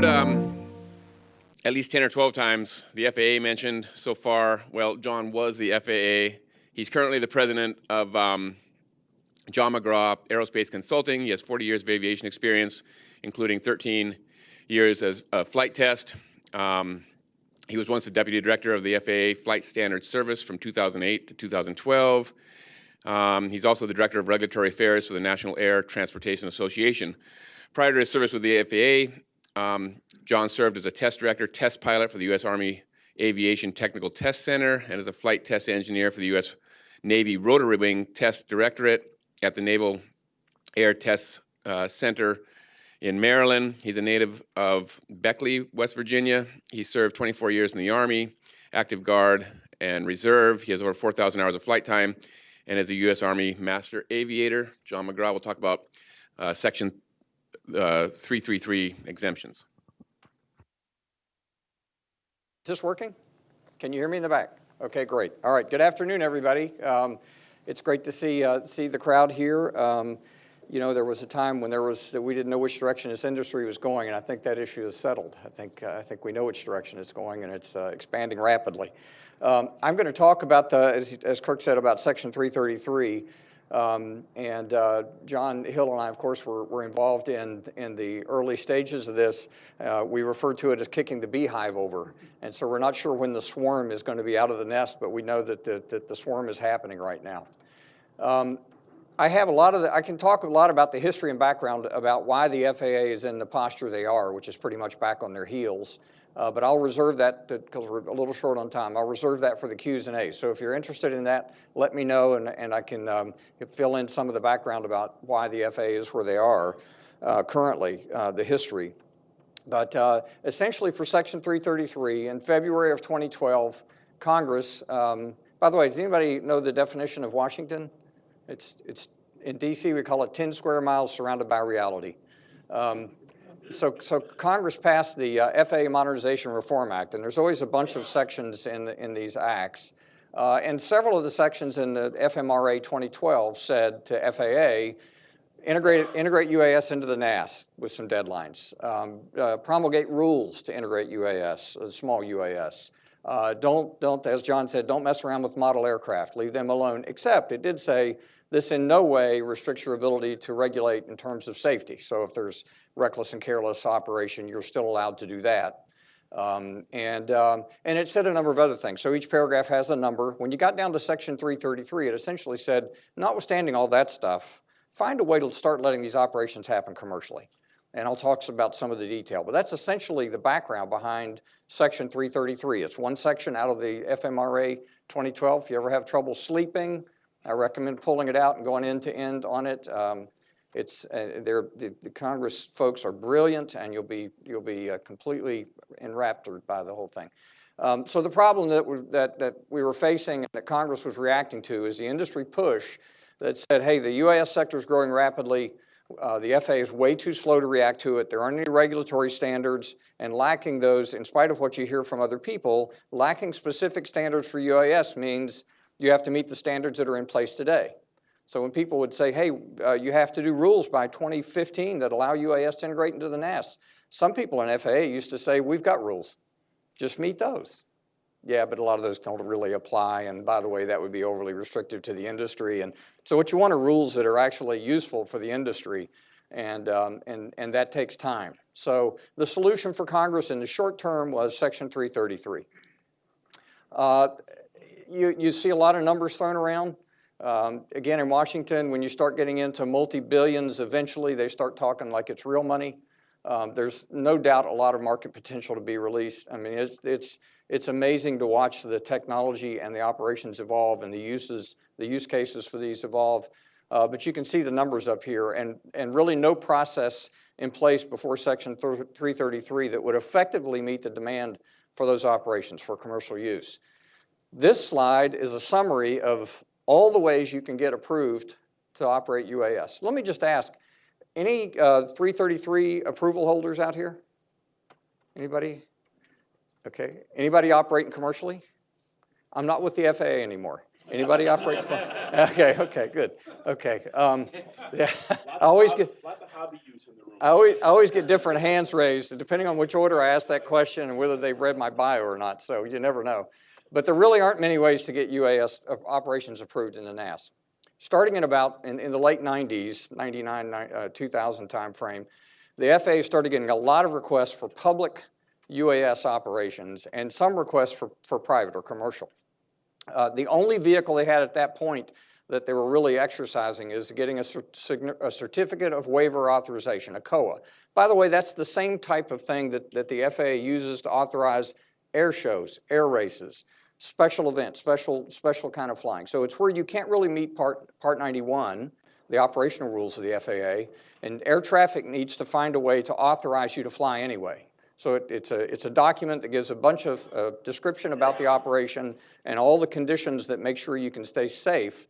heard at least 10 or 12 times the FAA mentioned so far. Well, John was the FAA. He's currently the president of John McGraw Aerospace Consulting. He has 40 years of aviation experience, including 13 years as a flight test. He was once the deputy director of the FAA Flight Standards Service from 2008 to 2012. He's also the director of regulatory affairs for the National Air Transportation Association. Prior to his service with the FAA, John served as a test director, test pilot for the U.S. Army Aviation Technical Test Center, and as a flight test engineer for the U.S. Navy Rotary Wing Test Directorate at the Naval Air Test Center in Maryland. He's a native of Beckley, West Virginia. He served 24 years in the Army, active guard, and reserve. He has over 4,000 hours of flight time and is a U.S. Army Master Aviator. John McGraw will talk about Section 333 exemptions. Is this working? Can you hear me in the back? Okay, great. All right, good afternoon, everybody. It's great to see the crowd here. You know, there was a time when we didn't know which direction this industry was going, and I think that issue is settled. I think we know which direction it's going, and it's expanding rapidly. I'm going to talk about as Kirk said, about Section 333. And John Hill and I, of course, were involved in the early stages of this. We refer to it as kicking the beehive over. And so we're not sure when the swarm is going to be out of the nest, but we know that the swarm is happening right now. I can talk a lot about the history and background about why the FAA is in the posture they are, which is pretty much back on their heels. But I'll reserve that because we're a little short on time. I'll reserve that for the Q's and A's. So if you're interested in that, let me know, and I can fill in some of the background about why the FAA is where they are currently, the history. But essentially for Section 333, in February of 2012, Congress, by the way, does anybody know the definition of Washington? It's in DC, we call it 10 square miles surrounded by reality. So Congress passed the FAA Modernization Reform Act, and there's always a bunch of sections in these acts. And several of the sections in the FMRA 2012 said to FAA, integrate UAS into the NAS with some deadlines. Promulgate rules to integrate UAS, small UAS. Don't, as John said, don't mess around with model aircraft. Leave them alone, except it did say this in no way restricts your ability to regulate in terms of safety. So if there's reckless and careless operation, you're still allowed to do that. And it said a number of other things. So each paragraph has a number. When you got down to Section 333, it essentially said, notwithstanding all that stuff, find a way to start letting these operations happen commercially. And I'll talk about some of the detail. But that's essentially the background behind Section 333. It's one section out of the FMRA 2012. If you ever have trouble sleeping, I recommend pulling it out and going end to end on it. The Congress folks are brilliant, and you'll be completely enraptured by the whole thing. So the problem that we were facing and that Congress was reacting to is the industry push that said, hey, the UAS sector is growing rapidly. The FAA is way too slow to react to it. There aren't any regulatory standards, and lacking those, in spite of what you hear from other people, lacking specific standards for UAS means you have to meet the standards that are in place today. So when people would say, hey, you have to do rules by 2015 that allow UAS to integrate into the NAS, some people in FAA used to say, we've got rules, just meet those. Yeah, but a lot of those don't really apply, and by the way, that would be overly restrictive to the industry. And so what you want are rules that are actually useful for the industry, and that takes time. So the solution for Congress in the short term was Section 333. You see a lot of numbers thrown around. Again, in Washington, when you start getting into multi-billions, eventually they start talking like it's real money. There's no doubt a lot of market potential to be released. I mean, it's amazing to watch the technology and the operations evolve and the use cases for these evolve. But you can see the numbers up here, and really no process in place before Section 333 that would effectively meet the demand for those operations for commercial use. This slide is a summary of all the ways you can get approved to operate UAS. Let me just ask, any 333 approval holders out here? Anybody? Okay. Anybody operating commercially? I'm not with the FAA anymore. Anybody operate? Okay, good. Okay. Yeah, I always get. Lots of hobby use in the room. I always get different hands raised, depending on which order I ask that question and whether they've read my bio or not, so you never know. But there really aren't many ways to get UAS operations approved in the NAS. Starting in the late 90s, 99, 2000 timeframe, the FAA started getting a lot of requests for public UAS operations and some requests for private or commercial. The only vehicle they had at that point that they were really exercising is getting a certificate of waiver authorization, a COA. By the way, that's the same type of thing that the FAA uses to authorize air shows, air races, special events, special kind of flying. So it's where you can't really meet Part 91, the operational rules of the FAA, and air traffic needs to find a way to authorize you to fly anyway. So it's a document that gives a bunch of description about the operation and all the conditions that make sure you can stay safe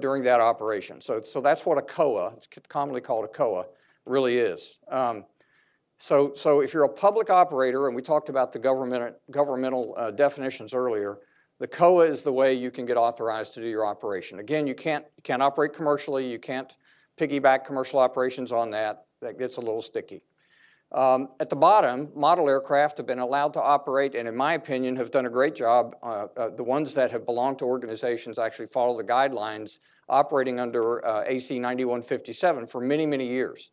during that operation. So that's what a COA, it's commonly called a COA, really is. So if you're a public operator, and we talked about the governmental definitions earlier, the COA is the way you can get authorized to do your operation. Again, you can't operate commercially, you can't piggyback commercial operations on that. That gets a little sticky. At the bottom, model aircraft have been allowed to operate, and in my opinion, have done a great job. The ones that have belonged to organizations actually follow the guidelines operating under AC 9157 for many, many years.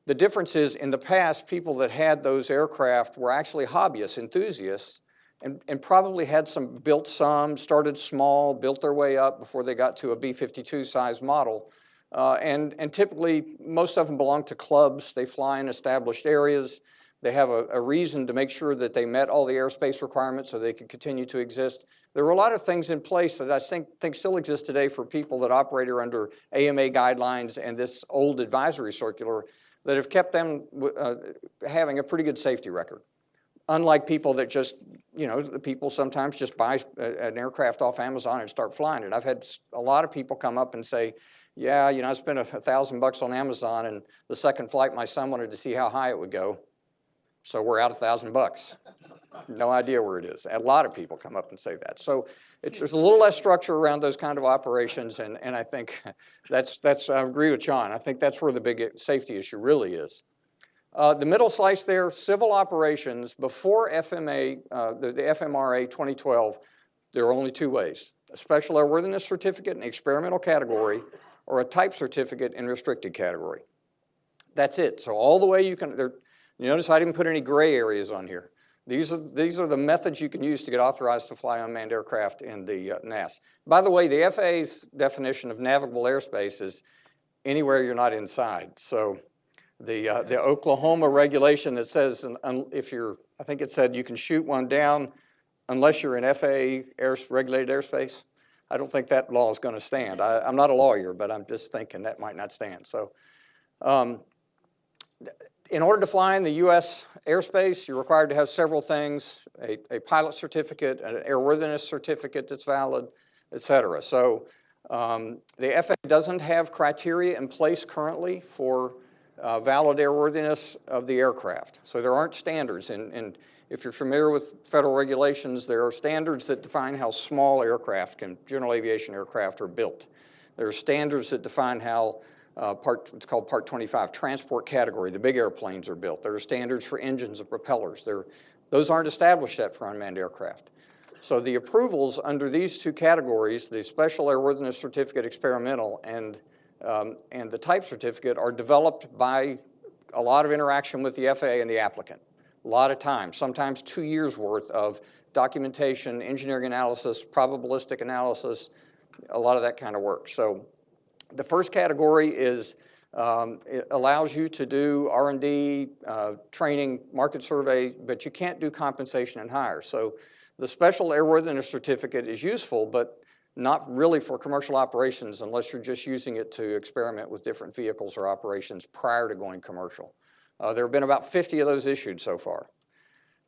The difference is, in the past, people that had those aircraft were actually hobbyists, enthusiasts, and probably had built some, started small, built their way up before they got to a B-52 size model. And typically, most of them belong to clubs. They fly in established areas. They have a reason to make sure that they met all the airspace requirements so they could continue to exist. There were a lot of things in place that I think still exist today for people that operate under AMA guidelines and this old advisory circular that have kept them having a pretty good safety record. Unlike people that just, the people sometimes just buy an aircraft off Amazon and start flying it. I've had a lot of people come up and say, yeah, I spent $1,000 on Amazon, and the second flight my son wanted to see how high it would go, so we're out $1,000. No idea where it is. A lot of people come up and say that. So there's a little less structure around those kind of operations, and I think I agree with John. I think that's where the big safety issue really is. The middle slice there, civil operations, before FMA, the FMRA 2012, there are only two ways: a special airworthiness certificate in the experimental category, or a type certificate in restricted category. That's it. So all the way you can, you notice I didn't put any gray areas on here. These are the methods you can use to get authorized to fly unmanned aircraft in the NAS. By the way, the FAA's definition of navigable airspace is anywhere you're not inside. So the Oklahoma regulation that says I think it said you can shoot one down unless you're in FAA regulated airspace. I don't think that law is going to stand. I'm not a lawyer, but I'm just thinking that might not stand. So in order to fly in the U.S. airspace, you're required to have several things: a pilot certificate, an airworthiness certificate that's valid, et cetera. So the FAA doesn't have criteria in place currently for valid airworthiness of the aircraft. So there aren't standards. And if you're familiar with federal regulations, there are standards that define how small aircraft, general aviation aircraft, are built. There are standards that define how it's called Part 25, transport category, the big airplanes are built. There are standards for engines and propellers. Those aren't established yet for unmanned aircraft. So the approvals under these two categories, the Special Airworthiness Certificate Experimental and the Type Certificate, are developed by a lot of interaction with the FAA and the applicant. A lot of time, sometimes 2 years worth of documentation, engineering analysis, probabilistic analysis, a lot of that kind of work. So the first category is, it allows you to do R&D, training, market survey, but you can't do compensation and hire. So the Special Airworthiness Certificate is useful, but not really for commercial operations unless you're just using it to experiment with different vehicles or operations prior to going commercial. There have been about 50 of those issued so far.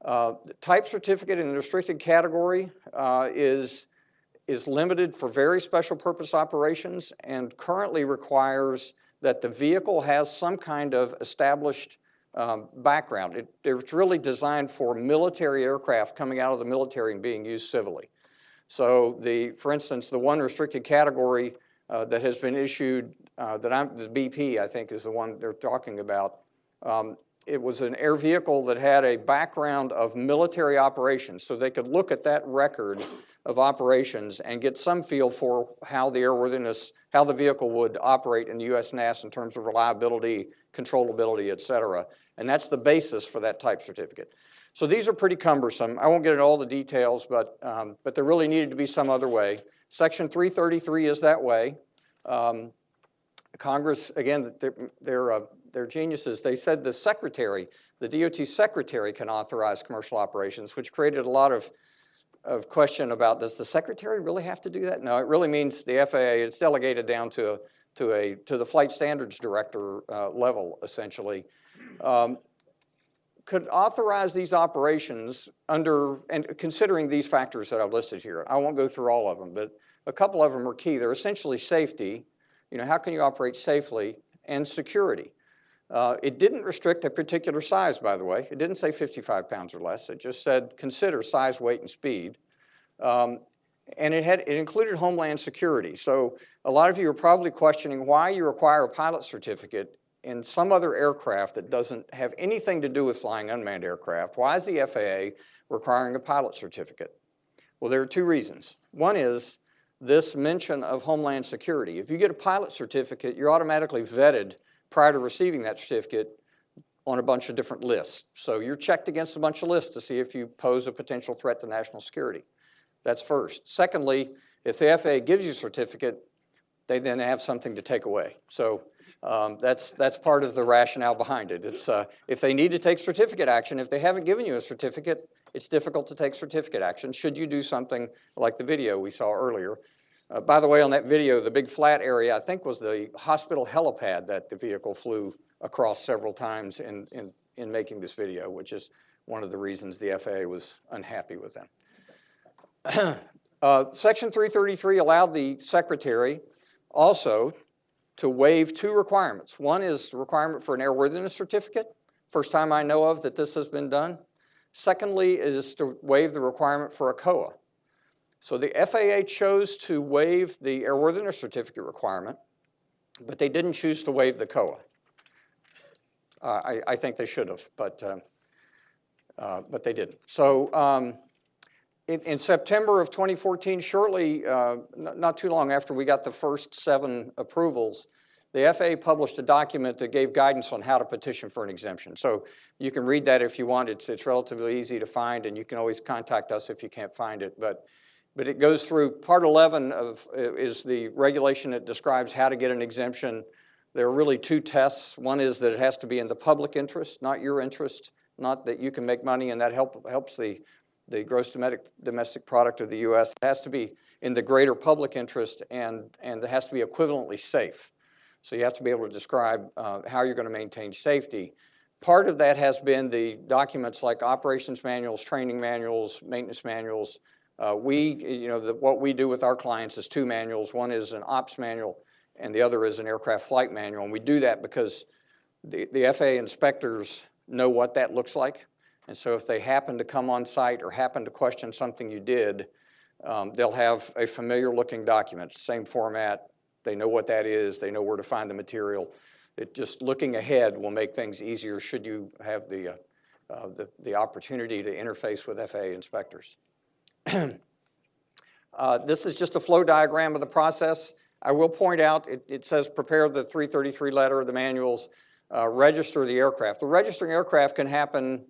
The type certificate in the restricted category is limited for very special purpose operations and currently requires that the vehicle has some kind of established background. It's really designed for military aircraft coming out of the military and being used civilly. So for instance, the one restricted category that has been issued, the BP, I think, is the one they're talking about. It was an air vehicle that had a background of military operations, so they could look at that record of operations and get some feel for how the airworthiness, how the vehicle would operate in the U.S. NAS in terms of reliability, controllability, et cetera. And that's the basis for that type certificate. So these are pretty cumbersome. I won't get into all the details, but there really needed to be some other way. Section 333 is that way. Congress, again, they're geniuses. They said the secretary, the DOT secretary, can authorize commercial operations, which created a lot of question about, does the secretary really have to do that? No, it really means the FAA. It's delegated down to the flight standards director level, essentially. Could authorize these operations under, and considering these factors that I've listed here. I won't go through all of them, but a couple of them are key. They're essentially safety. You know, how can you operate safely, and security. It didn't restrict a particular size, by the way. It didn't say 55 pounds or less. It just said consider size, weight, and speed. And it included homeland security. So a lot of you are probably questioning why you require a pilot certificate in some other aircraft that doesn't have anything to do with flying unmanned aircraft. Why is the FAA requiring a pilot certificate? Well, there are two reasons. One is this mention of homeland security. If you get a pilot certificate, you're automatically vetted prior to receiving that certificate on a bunch of different lists. So you're checked against a bunch of lists to see if you pose a potential threat to national security. That's first. Secondly, if the FAA gives you a certificate, they then have something to take away. So that's part of the rationale behind it. It's if they need to take certificate action, if they haven't given you a certificate, it's difficult to take certificate action should you do something like the video we saw earlier. By the way, on that video, the big flat area, I think, was the hospital helipad that the vehicle flew across several times in making this video, which is one of the reasons the FAA was unhappy with them. Section 333 allowed the secretary also to waive two requirements. One is the requirement for an airworthiness certificate. First time I know of that this has been done. Secondly is to waive the requirement for a COA. So the FAA chose to waive the airworthiness certificate requirement, but they didn't choose to waive the COA. I think they should have, but they didn't. So in September of 2014, shortly, not too long after we got the first 7 approvals, the FAA published a document that gave guidance on how to petition for an exemption. So you can read that if you want. It's relatively easy to find, and you can always contact us if you can't find it. But it goes through part 11 is the regulation that describes how to get an exemption. There are really 2 tests. One is that it has to be in the public interest, not your interest, not that you can make money and that helps the gross domestic product of the U.S. It has to be in the greater public interest, and it has to be equivalently safe. So you have to be able to describe how you're going to maintain safety. Part of that has been the documents like operations manuals, training manuals, maintenance manuals. What we do with our clients is 2 manuals. One is an ops manual, and the other is an aircraft flight manual. And we do that because the FAA inspectors know what that looks like. And so if they happen to come on site or happen to question something you did, they'll have a familiar looking document, same format. They know what that is. They know where to find the material. Just looking ahead will make things easier should you have the opportunity to interface with FAA inspectors. This is just a flow diagram of the process. I will point out, it says prepare the 333 letter of the manuals, register the aircraft. The registering aircraft can happen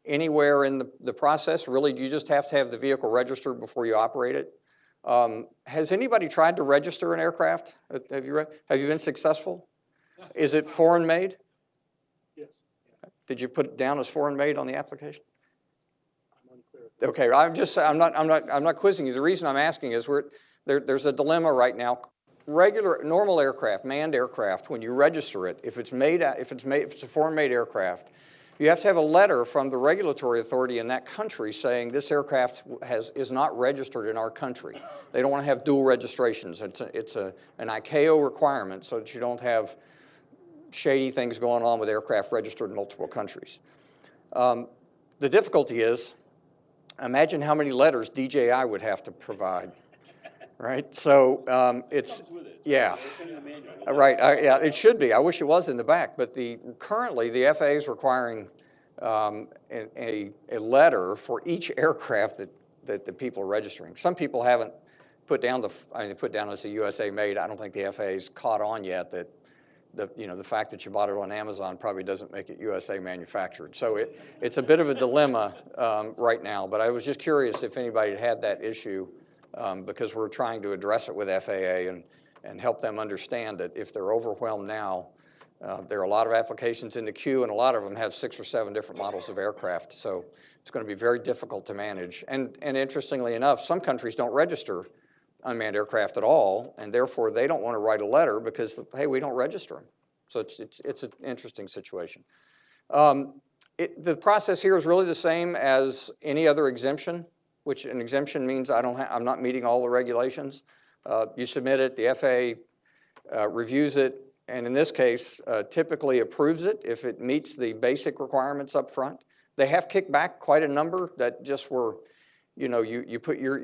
anywhere in the process. Really, you just have to have the vehicle registered before you operate it. Has anybody tried to register an aircraft? Have you been successful? Is it foreign made? Yes. Did you put it down as foreign made on the application? I'm unclear. Okay, I'm not quizzing you. The reason I'm asking is there's a dilemma right now. Normal aircraft, manned aircraft, when you register it, if it's a foreign made aircraft, you have to have a letter from the regulatory authority in that country saying this aircraft is not registered in our country. They don't want to have dual registrations. It's an ICAO requirement so that you don't have shady things going on with aircraft registered in multiple countries. The difficulty is imagine how many letters DJI would have to provide, right? So it's, yeah. Right, yeah, it should be. I wish it was in the back, but currently the FAA is requiring a letter for each aircraft that the people are registering. Some people haven't put down they put down as a USA made. I don't think the FAA's caught on yet that the fact that you bought it on Amazon probably doesn't make it USA manufactured. So it's a bit of a dilemma right now, but I was just curious if anybody had that issue because we're trying to address it with FAA and help them understand that if they're overwhelmed now, there are a lot of applications in the queue, and a lot of them have 6 or 7 different models of aircraft. So it's going to be very difficult to manage. And interestingly enough, some countries don't register unmanned aircraft at all, and therefore they don't want to write a letter because, hey, we don't register them. So it's an interesting situation. The process here is really the same as any other exemption, which an exemption means I'm not meeting all the regulations. You submit it, the FAA reviews it, and in this case, typically approves it if it meets the basic requirements up front. They have kicked back quite a number that just were, you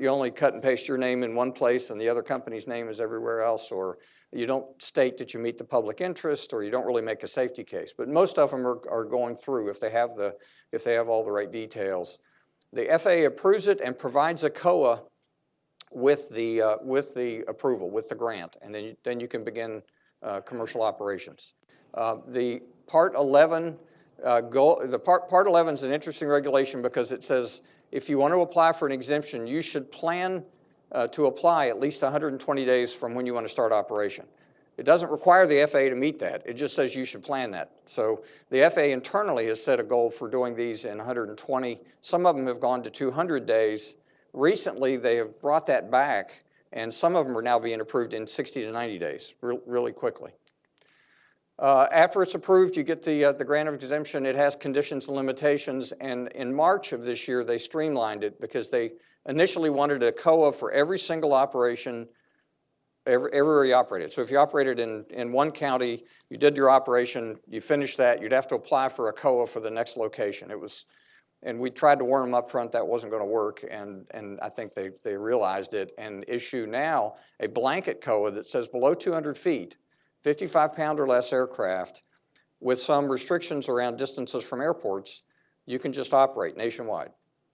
only cut and paste your name in one place and the other company's name is everywhere else, or you don't state that you meet the public interest, or you don't really make a safety case. But most of them are going through if they have all the right details. The FAA approves it and provides a COA with the approval, with the grant, and then you can begin commercial operations. The Part 11 Part 11 is an interesting regulation because it says if you want to apply for an exemption, you should plan to apply at least 120 days from when you want to start operation. It doesn't require the FAA to meet that. It just says you should plan that. So the FAA internally has set a goal for doing these in 120. Some of them have gone to 200 days. Recently, they have brought that back, and some of them are now being approved in 60 to 90 days, really quickly. After it's approved, you get the grant of exemption. It has conditions and limitations, and in March of this year, they streamlined it because they initially wanted a COA for every single operation, everywhere you operated. So if you operated in one county, you did your operation, you finished that, you'd have to apply for a COA for the next location. And we tried to warn them up front that wasn't going to work, and I think they realized it and issue now a blanket COA that says below 200 feet, 55-pound or less aircraft, with some restrictions around distances from airports, you can just operate nationwide.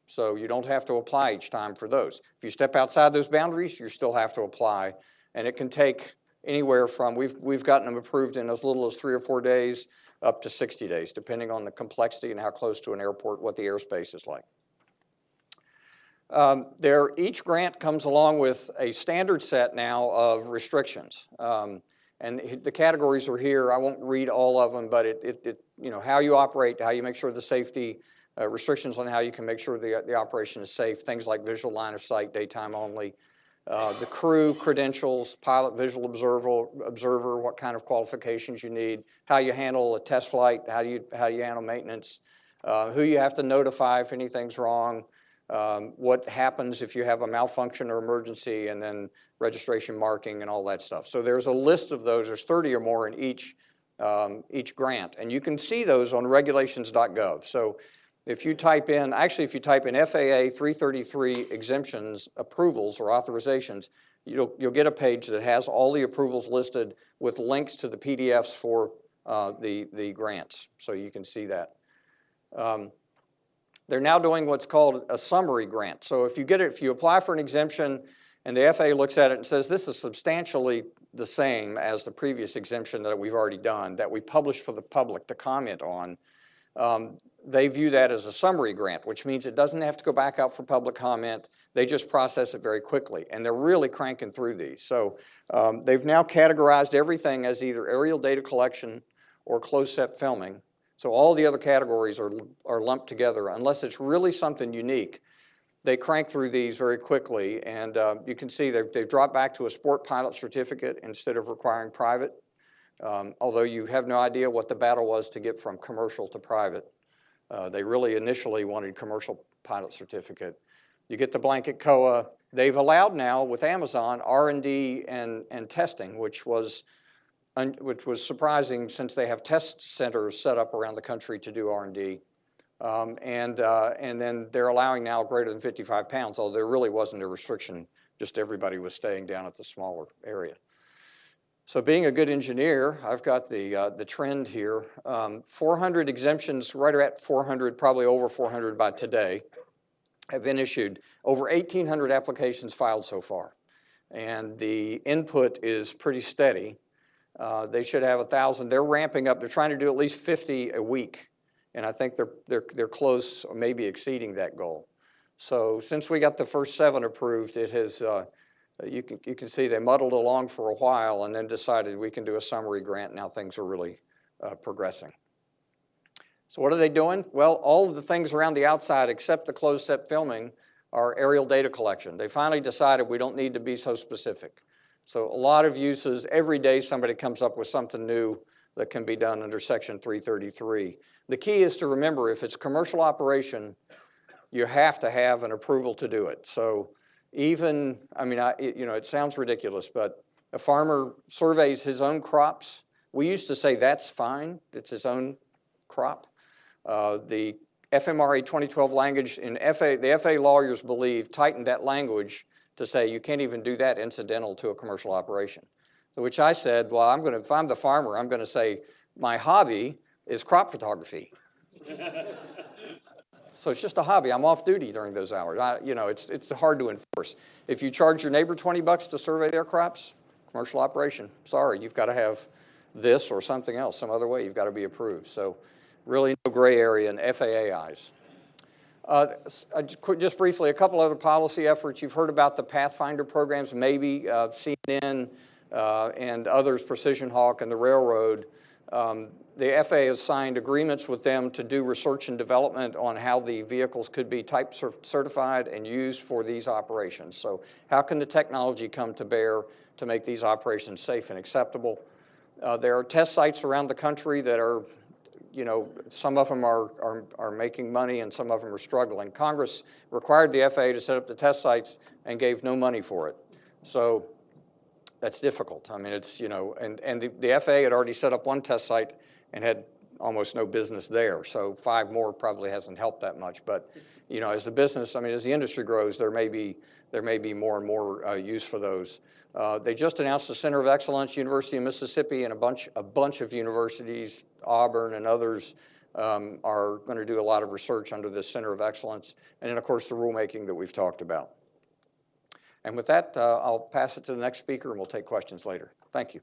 So you don't have to apply each time for those. If you step outside those boundaries, you still have to apply, and it can take anywhere from, we've gotten them approved in as little as 3 or 4 days up to 60 days, depending on the complexity and how close to an airport, what the airspace is like. Each grant comes along with a standard set now of restrictions. And the categories are here. I won't read all of them, but how you operate, how you make sure the safety, restrictions on how you can make sure the operation is safe, things like visual line of sight, daytime only, the crew credentials, pilot visual observer, what kind of qualifications you need, how you handle a test flight, how you handle maintenance, who you have to notify if anything's wrong, what happens if you have a malfunction or emergency, and then registration marking and all that stuff. So there's a list of those. There's 30 or more in each grant, and you can see those on regulations.gov. So if you type in FAA 333 exemptions, approvals, or authorizations, you'll get a page that has all the approvals listed with links to the PDFs for the grants, so you can see that. They're now doing what's called a summary grant. So if you apply for an exemption and the FAA looks at it and says this is substantially the same as the previous exemption that we've already done, that we published for the public to comment on, they view that as a summary grant, which means it doesn't have to go back out for public comment. They just process it very quickly, and they're really cranking through these. So they've now categorized everything as either aerial data collection or closed-set filming. So all the other categories are lumped together. Unless it's really something unique, they crank through these very quickly. And you can see they've dropped back to a sport pilot certificate instead of requiring private, although you have no idea what the battle was to get from commercial to private. They really initially wanted commercial pilot certificate. You get the blanket COA. They've allowed now with Amazon R&D and testing, which was surprising since they have test centers set up around the country to do R&D. And then they're allowing now greater than 55 pounds, although there really wasn't a restriction, just everybody was staying down at the smaller area. So being a good engineer, I've got the trend here. 400 exemptions, right at 400, probably over 400 by today, have been issued. Over 1,800 applications filed so far. And the input is pretty steady. They should have 1,000. They're ramping up. They're trying to do at least 50 a week. And I think they're close, or maybe exceeding that goal. So since we got the first 7 approved, it has, you can see they muddled along for a while and then decided we can do a summary grant. Now things are really progressing. So what are they doing? Well, all of the things around the outside except the closed set filming are aerial data collection. They finally decided we don't need to be so specific. So a lot of uses, every day somebody comes up with something new that can be done under Section 333. The key is to remember, if it's commercial operation, you have to have an approval to do it. So even, I mean, it sounds ridiculous, but a farmer surveys his own crops. We used to say that's fine, it's his own crop. The FMRA 2012 language in the FAA lawyers believe tightened that language to say you can't even do that incidental to a commercial operation. To which I said, well, if I'm the farmer, I'm going to say my hobby is crop photography. So it's just a hobby. I'm off duty during those hours. It's hard to enforce. If you charge your neighbor $20 to survey their crops, commercial operation, sorry, you've got to have this or something else, some other way. You've got to be approved. So really no gray area in FAA eyes. Just briefly, a couple other policy efforts. You've heard about the Pathfinder programs, maybe CNN and others, Precision Hawk and the railroad. The FAA has signed agreements with them to do research and development on how the vehicles could be type certified and used for these operations. So how can the technology come to bear to make these operations safe and acceptable? There are test sites around the country that are, some of them are making money and some of them are struggling. Congress required the FAA to set up the test sites and gave no money for it. So that's difficult. I mean, it's, and the FAA had already set up one test site and had almost no business there. So 5 more probably hasn't helped that much. But, as the business, as the industry grows, there may be more and more use for those. They just announced the Center of Excellence, University of Mississippi, and a bunch of universities, Auburn and others, are going to do a lot of research under this Center of Excellence. And then, of course, the rulemaking that we've talked about. And with that, I'll pass it to the next speaker, and we'll take questions later. Thank you.